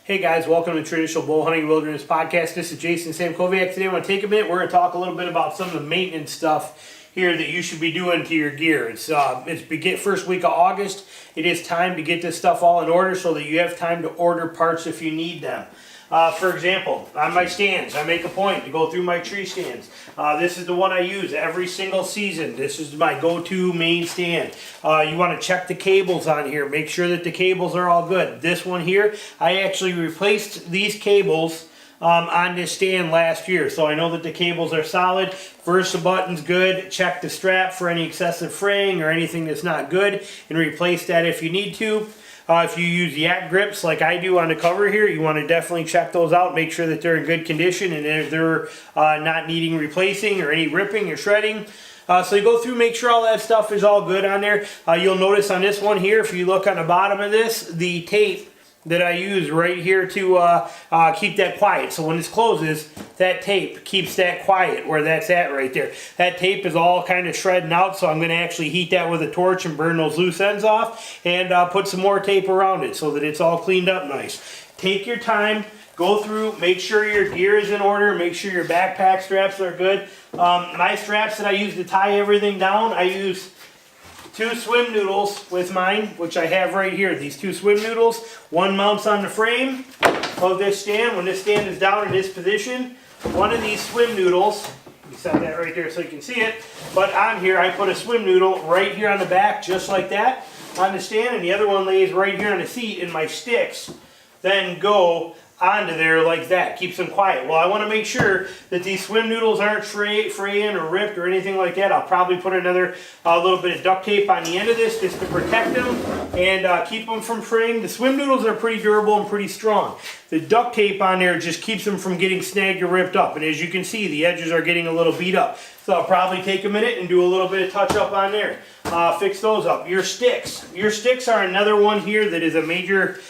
Hey guys, welcome to Traditional Bow Hunting Wilderness Podcast. This is Jason Samkoviak. Today I want to take a minute. We're going to talk a little bit about some of the maintenance stuff here that you should be doing to your gear. It's first week of August. It is time to get this stuff all in order so that you have time to order parts if you need them. For example, on my stands, I make a point to go through my tree stands. This is the one I use every single season. This is my go-to main stand. You want to check the cables on here. Make sure that the cables are all good. This one here, I actually replaced these cables on this stand last year, so I know that the cables are solid. First, the button's good. Check the strap for any excessive fraying or anything that's not good, and replace that if you need to. If you use yak grips like I do on the cover here, you want to definitely check those out. Make sure that they're in good condition and if they're not needing replacing or any ripping or shredding. So you go through, make sure all that stuff is all good on there. You'll notice on this one here, if you look on the bottom of this, the tape that I use right here to keep that quiet. So when this closes, that tape keeps that quiet where that's at right there. That tape is all kind of shredding out, so I'm going to actually heat that with a torch and burn those loose ends off and put some more tape around it so that it's all cleaned up nice. Take your time, go through, make sure your gear is in order, make sure your backpack straps are good. My straps that I use to tie everything down, I use 2 swim noodles with mine, which I have right here. These 2 swim noodles, one mounts on the frame of this stand. When this stand is down in this position, one of these swim noodles, you set that right there so you can see it, but on here I put a swim noodle right here on the back, just like that, on the stand, and the other one lays right here on the seat, and my sticks then go onto there like that. Keeps them quiet. Well, I want to make sure that these swim noodles aren't fraying or ripped or anything like that. I'll probably put another little bit of duct tape on the end of this just to protect them and keep them from fraying. The swim noodles are pretty durable and pretty strong. The duct tape on there just keeps them from getting snagged or ripped up. And as you can see, the edges are getting a little beat up. So I'll probably take a minute and do a little bit of touch up on there. Fix those up. Your sticks. Your sticks are another one here that is a major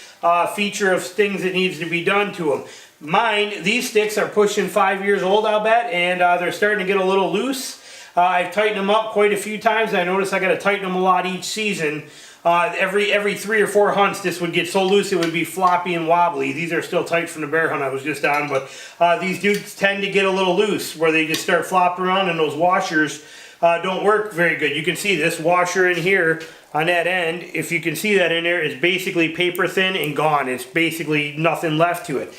feature of things that needs to be done to them. Mine, these sticks are pushing 5 years old, I'll bet, and they're starting to get a little loose. I've tightened them up quite a few times. I notice I got to tighten them a lot each season. Every 3 or 4 hunts, this would get so loose it would be floppy and wobbly. These are still tight from the bear hunt I was just on, but these dudes tend to get a little loose where they just start flopping around, and those washers don't work very good. You can see this washer in here on that end, if you can see that in there, is basically paper thin and gone. It's basically nothing left to it.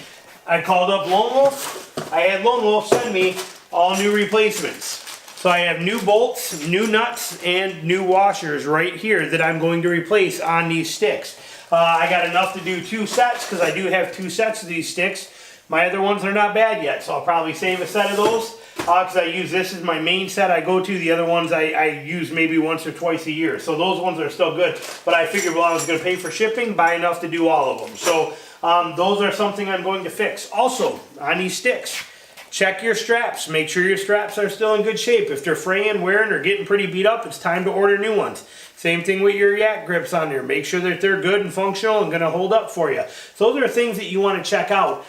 I called up Lone Wolf. I had Lone Wolf send me all new replacements. So I have new bolts, new nuts, and new washers right here that I'm going to replace on these sticks. I got enough to do 2 sets because I do have 2 sets of these sticks. My other ones are not bad yet, so I'll probably save a set of those because I use this as my main set I go to. The other ones I use maybe once or twice a year. So those ones are still good. But I figured, well, I was going to pay for shipping, buy enough to do all of them. So those are something I'm going to fix. Also, on these sticks, check your straps. Make sure your straps are still in good shape. If they're fraying, wearing, or getting pretty beat up, it's time to order new ones. Same thing with your yak grips on there. Make sure that they're good and functional and going to hold up for you. So those are things that you want to check out.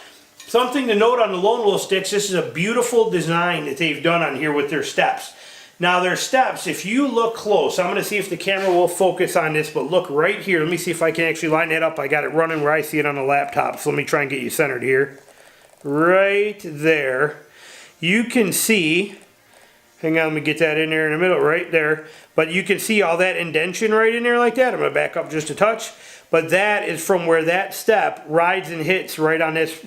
Something to note on the Lone Wolf sticks, this is a beautiful design that they've done on here with their steps. Now their steps, if you look close, I'm going to see if the camera will focus on this, but look right here. Let me see if I can actually line that up. I got it running where I see it on the laptop, so let me try and get you centered here. Right there. You can see, hang on, let me get that in there in the middle, right there. But you can see all that indentation right in there like that. I'm going to back up just a touch. But that is from where that step rides and hits right on this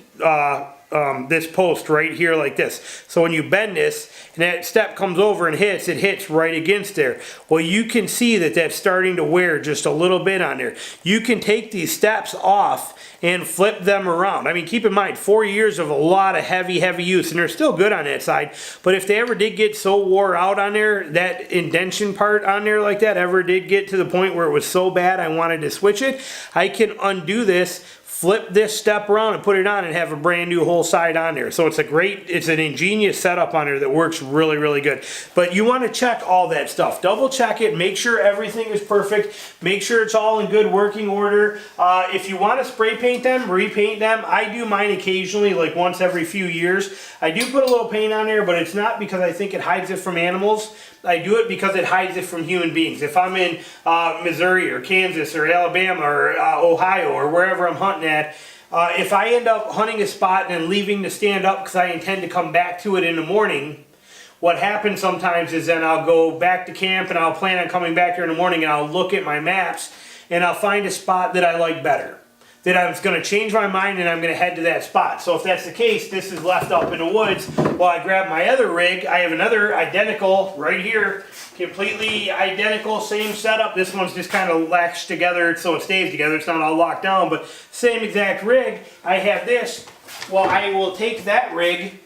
this post right here like this. So when you bend this and that step comes over and hits, it hits right against there. Well, you can see that that's starting to wear just a little bit on there. You can take these steps off and flip them around. I mean, keep in mind, 4 years of a lot of heavy use, and they're still good on that side. But if they ever did get so wore out on there, that indentation part on there like that ever did get to the point where it was so bad I wanted to switch it, I can undo this, flip this step around and put it on and have a brand new whole side on there. So it's an ingenious setup on there that works really, really good. But you want to check all that stuff. Double check it. Make sure everything is perfect. Make sure it's all in good working order. If you want to spray paint them, repaint them. I do mine occasionally, like once every few years. I do put a little paint on there, but it's not because I think it hides it from animals. I do it because it hides it from human beings. If I'm in Missouri or Kansas or Alabama or Ohio or wherever I'm hunting at, If I end up hunting a spot and then leaving the stand up because I intend to come back to it in the morning, what happens sometimes is then I'll go back to camp and I'll plan on coming back here in the morning and I'll look at my maps and I'll find a spot that I like better. That I'm going to change my mind and I'm going to head to that spot. So if that's the case, this is left up in the woods while I grab my other rig. I have another identical right here, completely identical, same setup. This one's just kind of latched together so it stays together. It's not all locked down, but same exact rig. I have this. Well, I will take that rig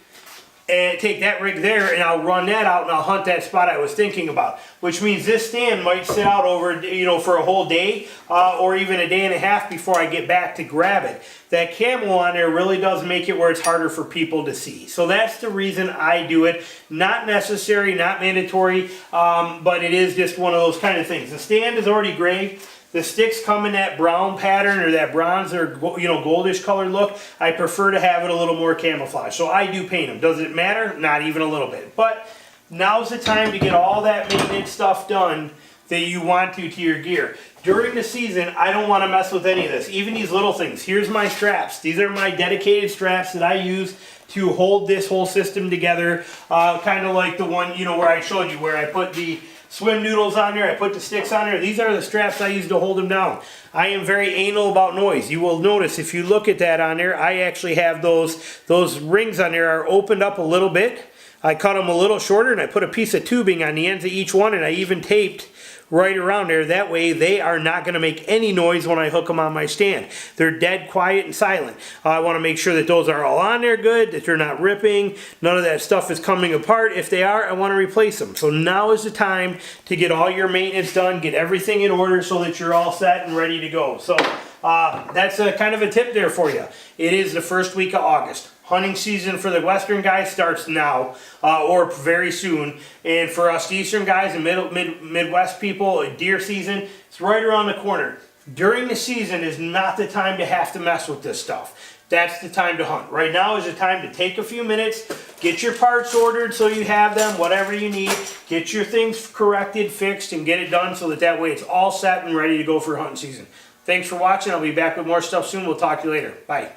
and take that rig there and I'll run that out and I'll hunt that spot I was thinking about. Which means this stand might sit out over, for a whole day or even a day and a half before I get back to grab it. That camo on there really does make it where it's harder for people to see. So that's the reason I do it. Not necessary, not mandatory, but it is just one of those kind of things. The stand is already gray. The sticks come in that brown pattern or that bronze or goldish colored look. I prefer to have it a little more camouflage. So I do paint them. Does it matter? Not even a little bit. But now's the time to get all that maintenance stuff done that you want to your gear. During the season, I don't want to mess with any of this. Even these little things. Here's my straps. These are my dedicated straps that I use to hold this whole system together. Kind of like the one, where I showed you, where I put the swim noodles on there, I put the sticks on there. These are the straps I use to hold them down. I am very anal about noise. You will notice if you look at that on there, I actually have those rings on there are opened up a little bit. I cut them a little shorter and I put a piece of tubing on the ends of each one and I even taped right around there. That way they are not going to make any noise when I hook them on my stand. They're dead quiet and silent. I want to make sure that those are all on there good, that they're not ripping, none of that stuff is coming apart. If they are, I want to replace them. So now is the time to get all your maintenance done, get everything in order so that you're all set and ready to go. So that's a kind of a tip there for you. It is the first week of August. Hunting season for the Western guys starts now or very soon, and for us Eastern guys and Midwest people, deer season, it's right around the corner. During the season is not the time to have to mess with this stuff. That's the time to hunt. Right now is the time to take a few minutes, get your parts ordered so you have them, whatever you need, get your things corrected, fixed, and get it done so that way it's all set and ready to go for hunting season. Thanks for watching. I'll be back with more stuff soon. We'll talk to you later. Bye.